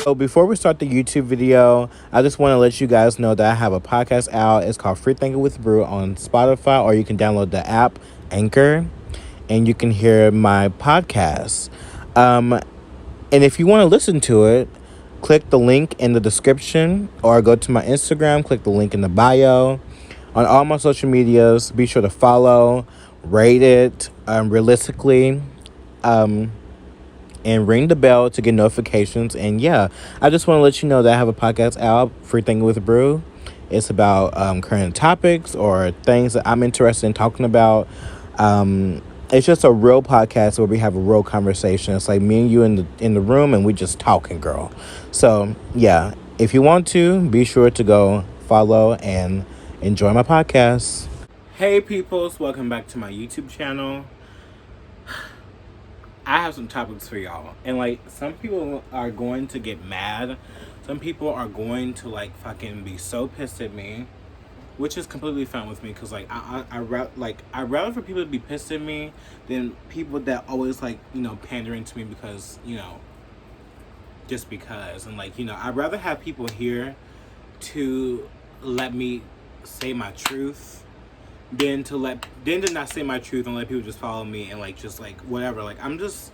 So before we start the YouTube video, I just want to let you guys know that I have a podcast out. It's called Free Thinking with Brew on Spotify, or you can download the app Anchor, and you can hear my podcast. And if you want to listen to it, click the link in the description, or go to my Instagram, click the link in the bio. On all my social medias, be sure to follow, rate it realistically. And ring the bell to get notifications. And yeah, I just want to let you know that I have a podcast out, Free Thinking with Brew. It's about current topics or things that I'm interested in talking about. It's just a real podcast where we have a real conversation. It's like me and you in the room, and we just talking, girl. So yeah, if you want to, be sure to go follow and enjoy my podcast. Hey peoples, welcome back to my YouTube channel. I have some topics for y'all. And like, some people are going to get mad. Some people are going to like fucking be so pissed at me, which is completely fine with me, because like I'd rather for people to be pissed at me than people that always like, you know, pandering to me because, you know, just because. And like, you know, I'd rather have people here to let me say my truth than to not say my truth and let people just follow me and like just like whatever. Like I'm just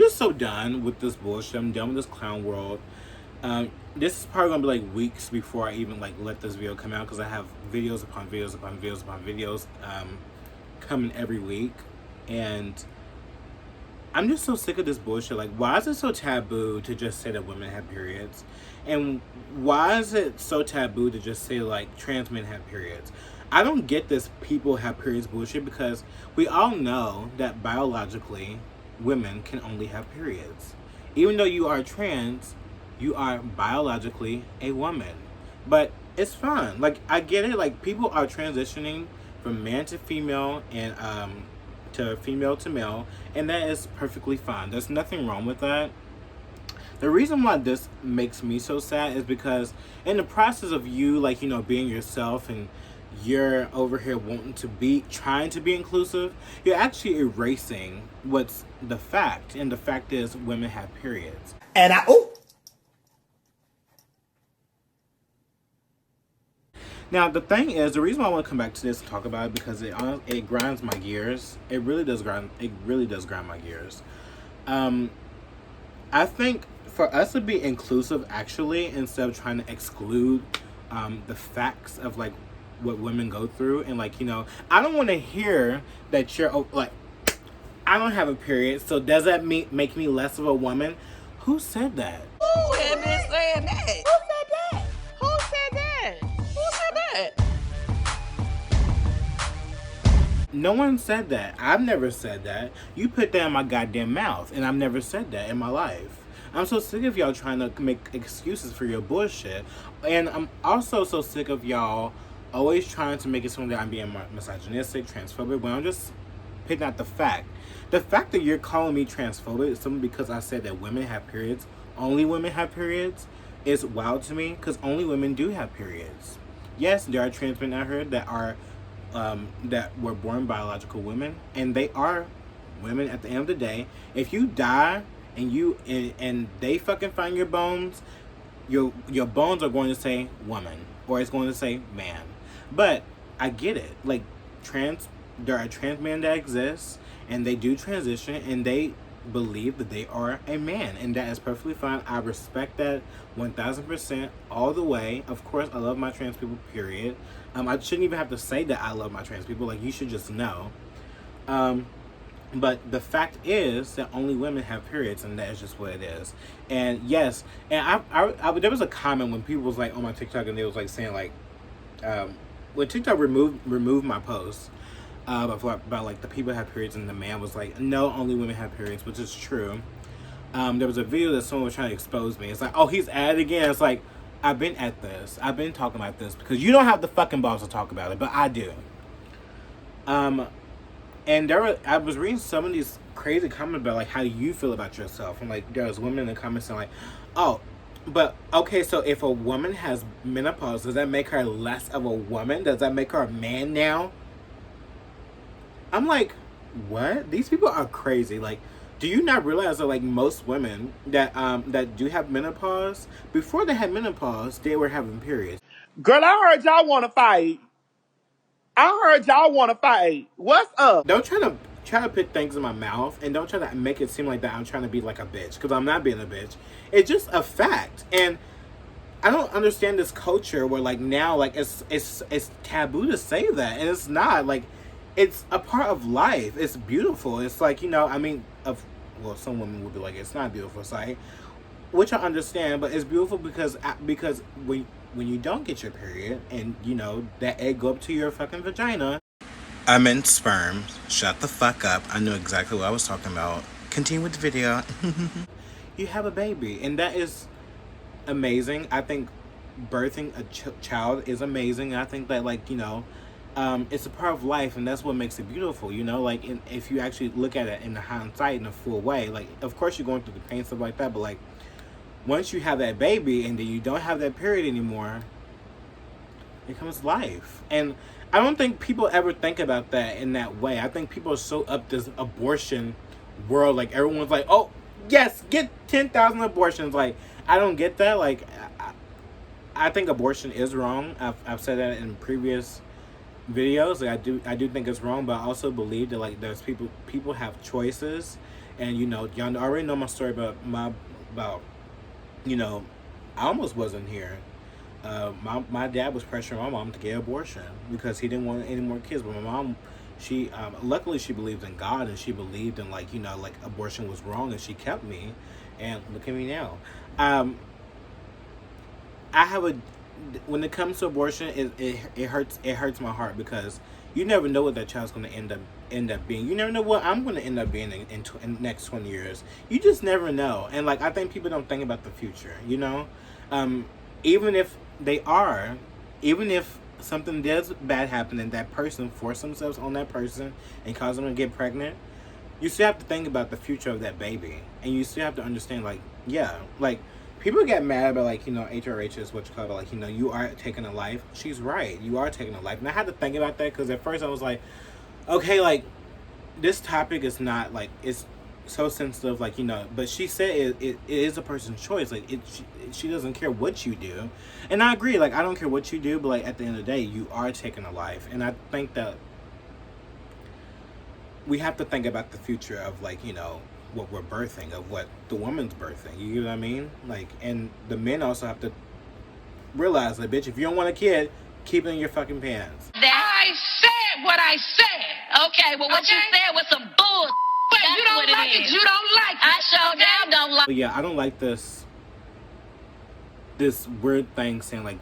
so done with this bullshit. I'm done with this clown world. This is probably gonna be like weeks before I even like let this video come out, because I have videos upon videos upon videos upon videos coming every week, and I'm just so sick of this bullshit. Like, why is it so taboo to just say that women have periods? And why is it so taboo to just say, like, trans men have periods? I don't get this people have periods bullshit, because we all know that biologically, women can only have periods. Even though you are trans, you are biologically a woman. But it's fine. Like, I get it. Like, people are transitioning from man to female and, to female to male, and that is perfectly fine. There's nothing wrong with that. The reason why this makes me so sad is because in the process of you, like, you know, being yourself, and you're over here trying to be inclusive, you're actually erasing what's the fact. And the fact is, women have periods. And Now, the thing is, the reason why I want to come back to this and talk about it, because it grinds my gears. It really does grind my gears. I think for us to be inclusive, actually, instead of trying to exclude the facts of like what women go through, and like, you know, I don't want to hear that you're like, I don't have a period, so does that make me less of a woman? Who said that? Who had been saying that? Who said that? Who said that? Who said that? No one said that. I've never said that. You put that in my goddamn mouth, and I've never said that in my life. I'm so sick of y'all trying to make excuses for your bullshit. And I'm also so sick of y'all always trying to make it sound that I'm being misogynistic, transphobic, when I'm just picking out the fact. The fact that you're calling me transphobic is simply because I said that women have periods, only women have periods, is wild to me, because only women do have periods. Yes, there are trans men out here that are that were born biological women, and they are women at the end of the day. If you die and they fucking find your bones, your bones are going to say woman, or it's going to say man. But I get it. Like, there are trans men that exist, and they do transition, and they believe that they are a man, and that is perfectly fine. I respect that 1000% all the way. Of course, I love my trans people, period. I shouldn't even have to say that I love my trans people. Like, you should just know. But the fact is that only women have periods, and that is just what it is. And yes, and I there was a comment when people was like on my TikTok, and they was like saying like, when TikTok removed my post about like the people have periods, and the man was like, no, only women have periods, which is true. There was a video that someone was trying to expose me. It's like, oh, he's at it again. It's like, I've been at this. I've been talking about this because you don't have the fucking balls to talk about it, but I do. And I was reading some of these crazy comments about like, how do you feel about yourself? And like, there was women in the comments saying like, oh, but okay, so if a woman has menopause, does that make her less of a woman? Does that make her a man now? I'm like, what? These people are crazy. Like, Do you not realize that like most women that do have menopause, before they had menopause, they were having periods. Girl, I heard y'all want to fight. What's up? Don't try to put things in my mouth, and don't try to make it seem like that I'm trying to be like a bitch, because I'm not being a bitch. It's just a fact. And I don't understand this culture where like now like it's taboo to say that, and it's not. Like, it's a part of life. It's beautiful. It's like, I mean, well, some women would be like, it's not beautiful, sorry, which I understand, but it's beautiful because when you don't get your period, and that egg go up to your fucking vagina. I meant sperm. Shut the fuck up. I knew exactly what I was talking about. Continue with the video. You have a baby, and that is amazing. I think birthing a child is amazing. I think that it's a part of life, and that's what makes it beautiful. Like, if you actually look at it in the hindsight in a full way, like, of course you're going through the pain, stuff like that, but like, once you have that baby and then you don't have that period anymore, it comes life. And I don't think people ever think about that in that way. I think people are so up this abortion world. Like, everyone's like, oh yes, get 10,000 abortions. Like, I don't get that. Like, I think abortion is wrong. I've said that in previous videos. Like, I do think it's wrong, but I also believe that like there's people have choices. And y'all already know my story about I almost wasn't here. My dad was pressuring my mom to get an abortion because he didn't want any more kids. But my mom, she luckily she believed in God, and she believed in like abortion was wrong, and she kept me. And look at me now. I have when it comes to abortion, it hurts my heart, because you never know what that child's going to end up being. You never know what I'm going to end up being in the next 20 years. You just never know. And like, I think people don't think about the future, even if something does bad happen and that person force themselves on that person and cause them to get pregnant, you still have to think about the future of that baby. And you still have to understand, like, yeah, like, people get mad about, like, HRH is what you call it, like, you are taking a life. She's right. You are taking a life. And I had to think about that, because at first I was like, okay, like, this topic is not, like, it's so sensitive, like, but she said it is a person's choice. Like, she doesn't care what you do. And I agree. Like, I don't care what you do, but, like, at the end of the day, you are taking a life. And I think that we have to think about the future of, like, what we're birthing, of what the woman's birthing. You know what I mean? Like, and the men also have to realize that, bitch, if you don't want a kid, keep it in your fucking pants. I said what I said. Okay, well, what you said was some bull. But you don't like it. You don't like it. I sure damn don't like it. But yeah, I don't like this weird thing saying, like,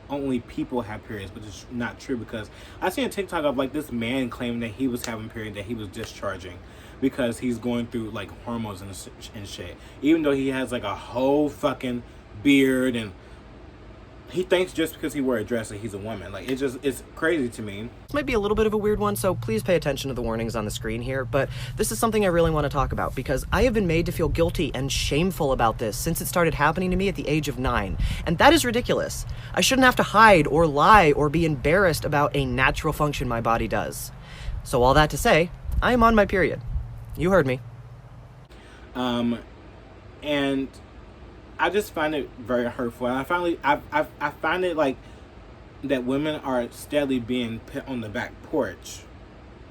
only people have periods, which is not true, because I seen a TikTok of, like, this man claiming that he was having period, that he was discharging because he's going through, like, hormones and shit, even though he has, like, a whole fucking beard, and he thinks just because he wear a dress that he's a woman. Like, it's crazy to me. This might be a little bit of a weird one, so please pay attention to the warnings on the screen here, but this is something I really want to talk about, because I have been made to feel guilty and shameful about this since it started happening to me at the age of 9, and that is ridiculous. I shouldn't have to hide or lie or be embarrassed about a natural function my body does. So all that to say, I am on my period. You heard me. And I just find it very hurtful. And I find it like that women are steadily being put on the back porch,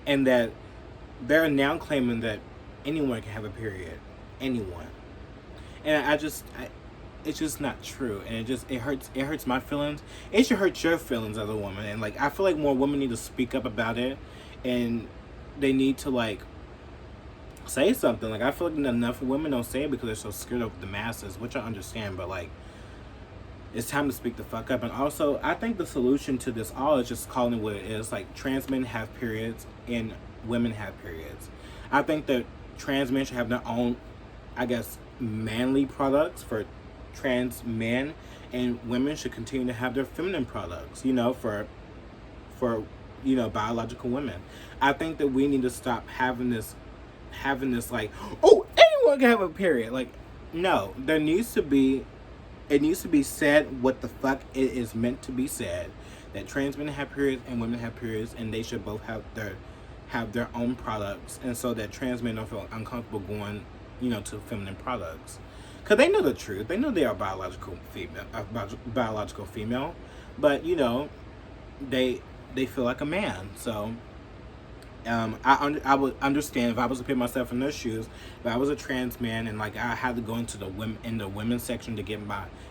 and that they're now claiming that anyone can have a period. Anyone. And it's just not true. And it hurts my feelings. It should hurt your feelings as a woman. And like, I feel like more women need to speak up about it, and they need to, like, say something. Like, I feel like enough women don't say it because they're so scared of the masses, which I understand, but like, it's time to speak the fuck up. And also, I think the solution to this all is just calling it what it is. Like, trans men have periods and women have periods. I think that trans men should have their own, I guess, manly products for trans men, and women should continue to have their feminine products, for biological women. I think that we need to stop having this like, oh, anyone can have a period. Like, no, it needs to be said what the fuck it is meant to be said, that trans men have periods and women have periods, and they should both have have their own products, and so that trans men don't feel uncomfortable going, to feminine products. Because they know the truth. They know they are biological female, but, they feel like a man. So I would understand if I was to put myself in their shoes. If I was a trans man and like I had to go into the women's section to get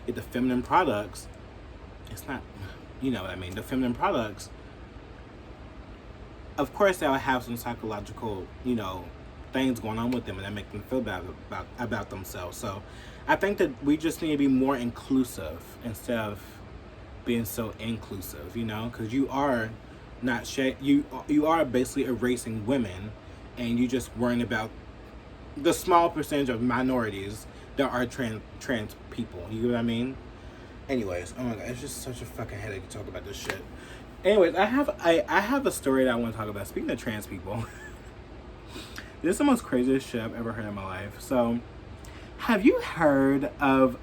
the feminine products, it's not, you know what I mean. The feminine products, of course, they'll have some psychological, things going on with them, and that make them feel bad about themselves. So I think that we just need to be more inclusive instead of being so inclusive, because you are not you are basically erasing women, and you just worrying about the small percentage of minorities that are trans people. You know what I mean? Anyways, oh my god, it's just such a fucking headache to talk about this shit. Anyways, I have a story that I want to talk about. Speaking of trans people, this is the most craziest shit I've ever heard in my life. So, have you heard of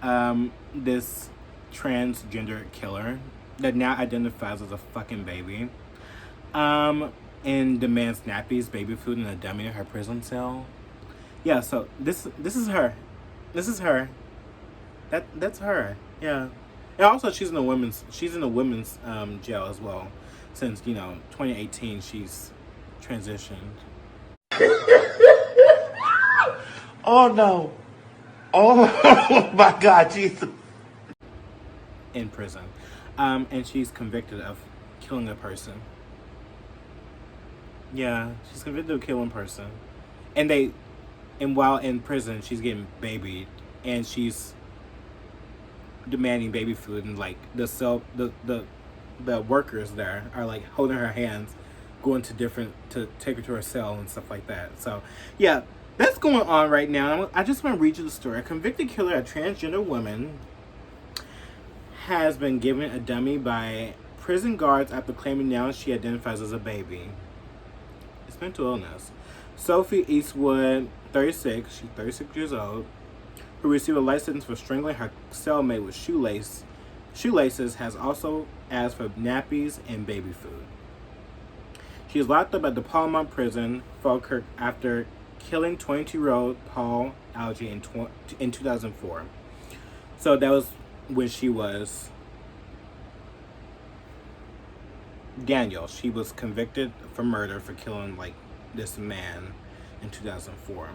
this transgender killer that now identifies as a fucking baby, and demands nappies, baby food, and a dummy in her prison cell? Yeah, so this is her. This is her. That's her. Yeah. And also she's in the women's jail as well. Since, 2018 she's transitioned. Oh no. Oh my God, Jesus. In prison. And she's convicted of killing a person. Yeah, she's convicted of killing a person. And while in prison, she's getting babied, and she's demanding baby food, and like the workers there are like holding her hands, going to take her to her cell and stuff like that. So yeah, that's going on right now. I just want to read you the story. A convicted killer, a transgender woman, has been given a dummy by prison guards after claiming now she identifies as a baby. It's mental illness. Sophie Eastwood, 36, she's 36 years old, who received a life sentence for strangling her cellmate with shoelaces, has also asked for nappies and baby food. She is locked up at the Palmont Prison, Falkirk, after killing 22-year-old Paul Algie in 2004. So that was when she was Daniel. She was convicted for murder for killing this man in 2004.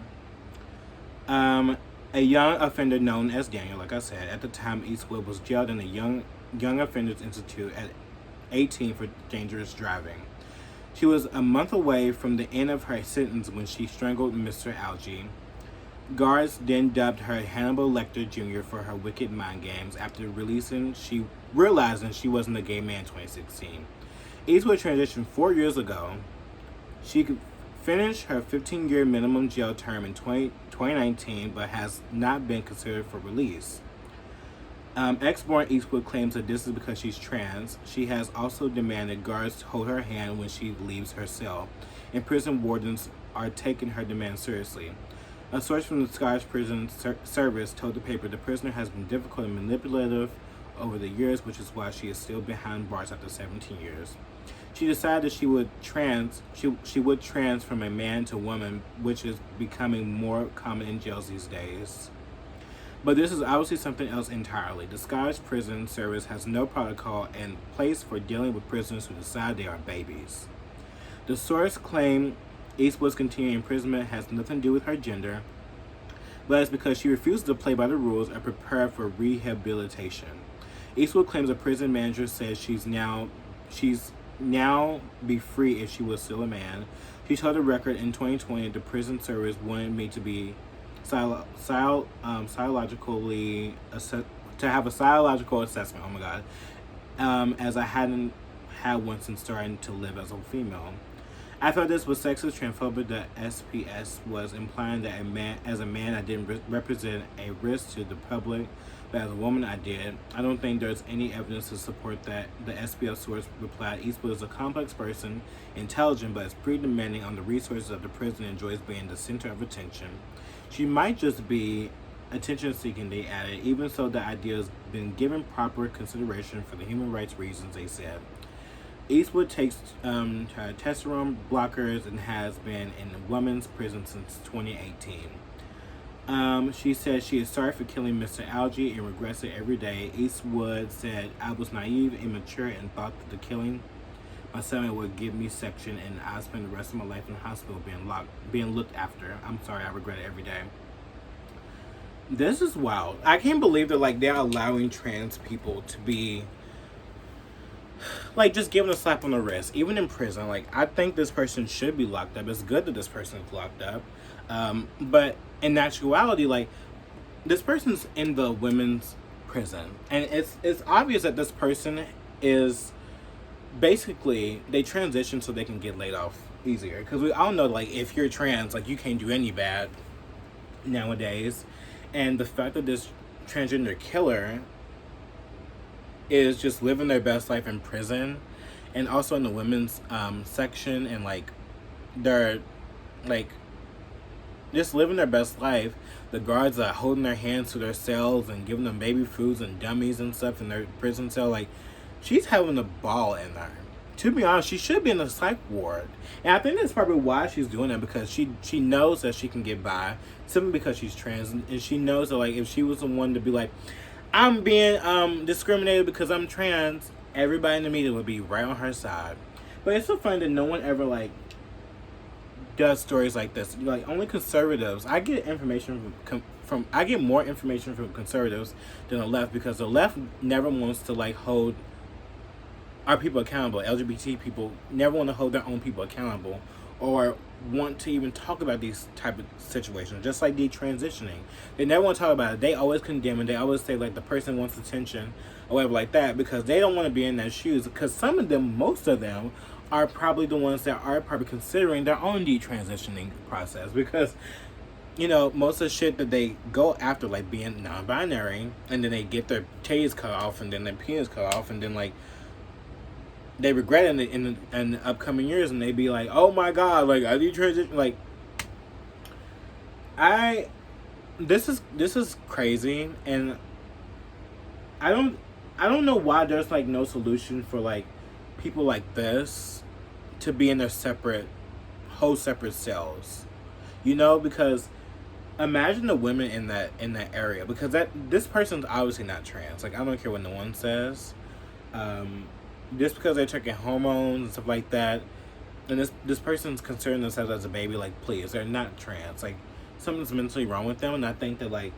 A young offender known as Daniel, like I said, at the time Eastwood was jailed in a young offenders institute at 18 for dangerous driving. She was a month away from the end of her sentence when she strangled Mr. Algie. Guards then dubbed her Hannibal Lecter Jr. for her wicked mind games. After realizing she wasn't a gay man in 2016. Eastwood transitioned 4 years ago. She could finish her 15-year minimum jail term in 2019, but has not been considered for release. Ex-born Eastwood claims that this is because she's trans. She has also demanded guards hold her hand when she leaves her cell, and prison wardens are taking her demands seriously. A source from the Scottish Prison Service told the paper the prisoner has been difficult and manipulative over the years, which is why she is still behind bars after 17 years. She decided that she would trans from a man to woman, which is becoming more common in jails these days. But this is obviously something else entirely. The Scottish Prison Service has no protocol in place for dealing with prisoners who decide they are babies. The source claimed Eastwood's continuing imprisonment has nothing to do with her gender, but it's because she refuses to play by the rules and prepare for rehabilitation. Eastwood claims a prison manager says she's now be free if she was still a man. She told the Record in 2020 the prison service wanted me to be psychologically to have a psychological assessment. Oh my god, as I hadn't had one since starting to live as a female. I thought this was sexist, transphobic. The SPS was implying that as a man, I didn't represent a risk to the public, but as a woman, I did. I don't think there's any evidence to support that. The SPS source replied, Eastwood is a complex person, intelligent, but is pretty demanding on the resources of the prison and enjoys being the center of attention. She might just be attention-seeking, they added. Even so, the idea has been given proper consideration for the human rights reasons, they said. Eastwood takes testosterone blockers and has been in a women's prison since 2018. She said she is sorry for killing Mr. Algie and regrets it every day. Eastwood said, I was naive, immature, and thought that the killing my son would give me section and I spend the rest of my life in the hospital being looked after. I'm sorry, I regret it every day. This is wild. I can't believe that like they're allowing trans people to be like just given a slap on the wrist, even in prison. Like I think this person should be locked up. It's good that this person is locked up. But in actuality, like this person's in the women's prison, and it's obvious that this person is basically they transition so they can get laid off easier. Because we all know like if you're trans, like you can't do any bad nowadays, and the fact that this transgender killer is just living their best life in prison, and also in the women's section, and like they're like just living their best life. The guards are holding their hands to their cells and giving them baby foods and dummies and stuff in their prison cell. Like she's having a ball in there. To be honest, she should be in the psych ward, and I think that's probably why she's doing it, because she knows that she can get by simply because she's trans, and she knows that like if she was the one to be like, I'm being discriminated because I'm trans, everybody in the media would be right on her side. But it's so funny that no one ever like does stories like this. Like only conservatives. I get information from I get more information from conservatives than the left, because the left never wants to like hold our people accountable. LGBT people never want to hold their own people accountable or want to even talk about these type of situations, just like detransitioning. They never want to talk about it. They always condemn it. They always say like the person wants attention or whatever like that, because they don't want to be in their shoes, because some of them, most of them, are probably the ones that are probably considering their own detransitioning process, because you know, most of the shit that they go after, like being non-binary, and then they get their titties cut off and then their penis cut off, and then like they regret it in the upcoming years, and they be like, oh my god, like I detransition. Like this is crazy, and I don't know why there's like no solution for like people like this to be in their whole separate cells, you know, because imagine the women in that area, because this person's obviously not trans. Like I don't care what no one says, just because they're taking hormones and stuff like that, and this person's considering themselves as a baby, like please, they're not trans. Like something's mentally wrong with them, and I think that like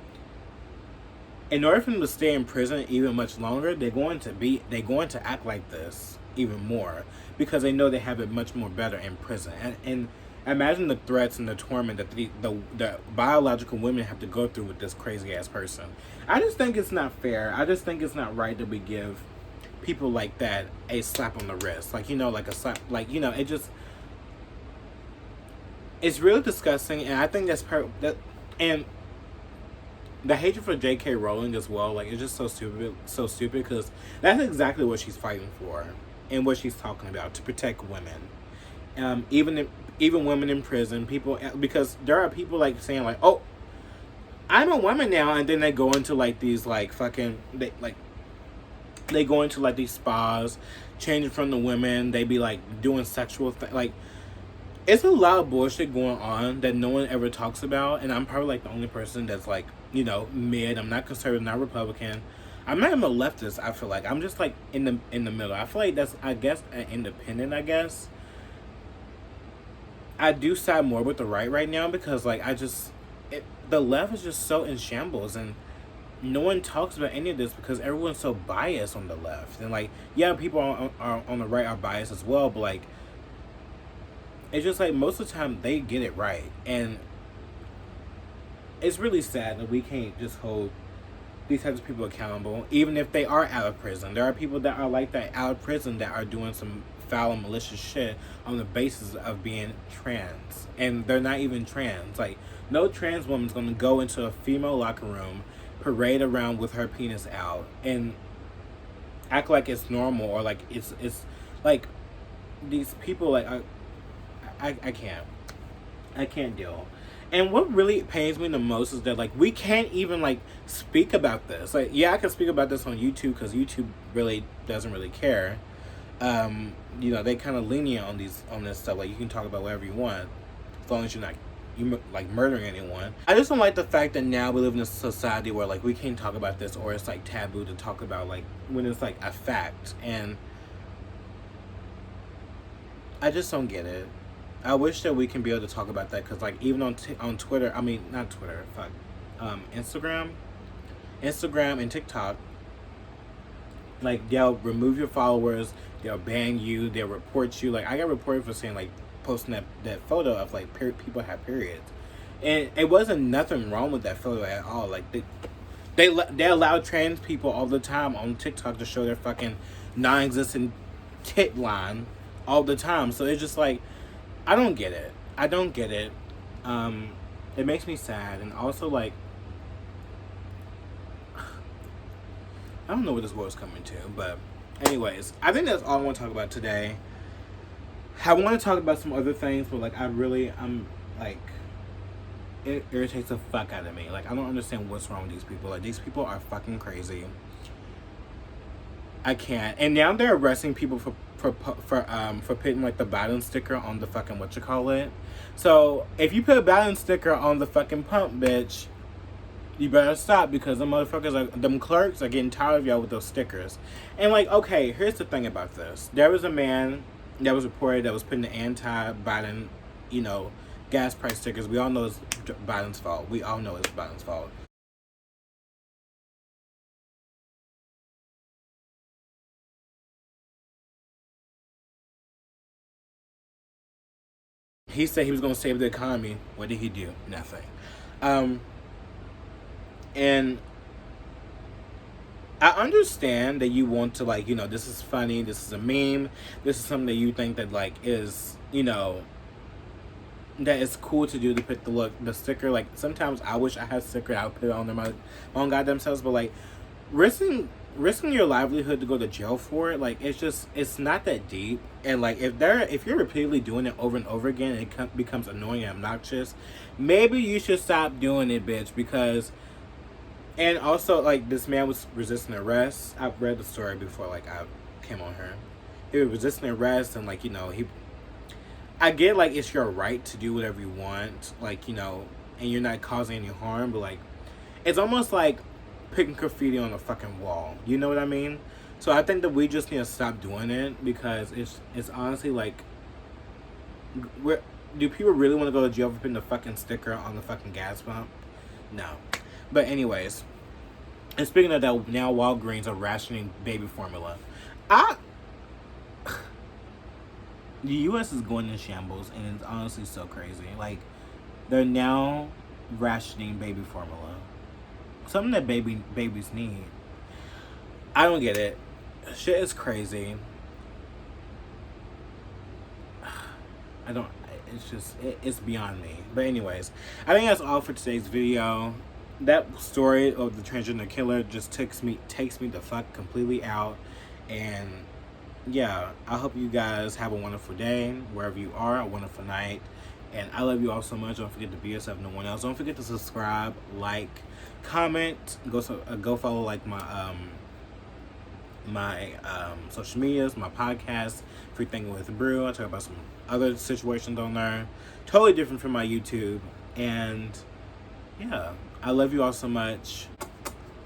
in order for them to stay in prison even much longer, they're going to act like this even more, because they know they have it much more better in prison. And imagine the threats and the torment that the biological women have to go through with this crazy ass person. I just think it's not fair. I just think it's not right that we give people like that a slap on the wrist, like, you know, like a slap, like, you know, it's really disgusting. And I think that's and the hatred for J.K. Rowling as well, like it's just so stupid, because that's exactly what she's fighting for and what she's talking about, to protect women, even women in prison, people, because there are people like saying like, oh, I'm a woman now, and then they go into like these like fucking they go into like these spas, changing from the women. They be like doing sexual like it's a lot of bullshit going on that no one ever talks about, and I'm probably like the only person that's like, you know, mid. I'm not conservative, not Republican. I'm not even a leftist. I feel like I'm just like in the middle. I feel like that's, I guess, an independent. I guess I do side more with the right now, because like the left is just so in shambles, and no one talks about any of this because everyone's so biased on the left. And like, yeah, people are on the right are biased as well, but like it's just like most of the time they get it right. And it's really sad that we can't just hold these types of people accountable, even if they are out of prison. There are people that are like that out of prison that are doing some foul and malicious shit on the basis of being trans, and they're not even trans. Like no trans woman's gonna go into a female locker room, parade around with her penis out, and act like it's normal, or like it's like these people. Like I can't deal. And what really pains me the most is that like we can't even like speak about this. Like, yeah, I can speak about this on YouTube because YouTube really doesn't really care. they kind of lenient on this stuff. Like, you can talk about whatever you want, as long as you're not like murdering anyone. I just don't like the fact that now we live in a society where like we can't talk about this, or it's like taboo to talk about, like when it's like a fact. And I just don't get it. I wish that we can be able to talk about that, because like even on Twitter, I mean not Twitter, fuck, Instagram and TikTok, like they'll remove your followers, they'll ban you, they'll report you. Like, I got reported for saying, like, posting that photo of like people have periods, and it wasn't nothing wrong with that photo at all. Like, they allow trans people all the time on TikTok to show their fucking non-existent tit line all the time. So it's just like, I don't get it. It makes me sad. And also, like, I don't know what this world's coming to. But anyways, I think that's all I want to talk about today. I want to talk about some other things, but like, I'm like, it irritates the fuck out of me. Like, I don't understand what's wrong with these people. Like, these people are fucking crazy. I can't. And now they're arresting people for putting like the Biden sticker on the fucking whatchamacallit. So if you put a Biden sticker on the fucking pump, bitch, you better stop, because them clerks are getting tired of y'all with those stickers. And like, okay, here's the thing about this. There was a man that was reported that was putting the anti-Biden, gas price stickers. We all know it's Biden's fault. He said he was going to save the economy. What did he do? Nothing. And I understand that you want to, like, this is funny, this is a meme, this is something that you think that, like, is, that it's cool to do, to put the sticker. Like, sometimes I wish I had a sticker, I would put it on my own goddamn selves, but, like, risking your livelihood to go to jail for it, like, it's not that deep. And, like, if you're repeatedly doing it over and over again, and it becomes annoying and obnoxious, maybe you should stop doing it, bitch, because... And also, like, this man was resisting arrest. I've read the story before, like, I came on her. He was resisting arrest, and, like, I get, like, it's your right to do whatever you want, like, and you're not causing any harm, but, like, it's almost like putting graffiti on a fucking wall. You know what I mean? So I think that we just need to stop doing it, because it's honestly, like, do people really want to go to jail for putting a fucking sticker on the fucking gas pump? No. But anyways, and speaking of that, now Walgreens are rationing baby formula. The U.S. is going in shambles, and it's honestly so crazy. Like, they're now rationing baby formula, something that babies need. I don't get it. Shit is crazy. It's beyond me. But anyways, I think that's all for today's video. That story of the transgender killer just takes me the fuck completely out. And yeah, I hope you guys have a wonderful day wherever you are, a wonderful night, and I love you all so much. Don't forget to be yourself, no one else. Don't forget to subscribe, like, comment, go follow, like, my social medias, my podcast, Free Thinking with Brew. I talk about some other situations on there, totally different from my YouTube. And yeah, I love you all so much.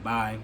Bye.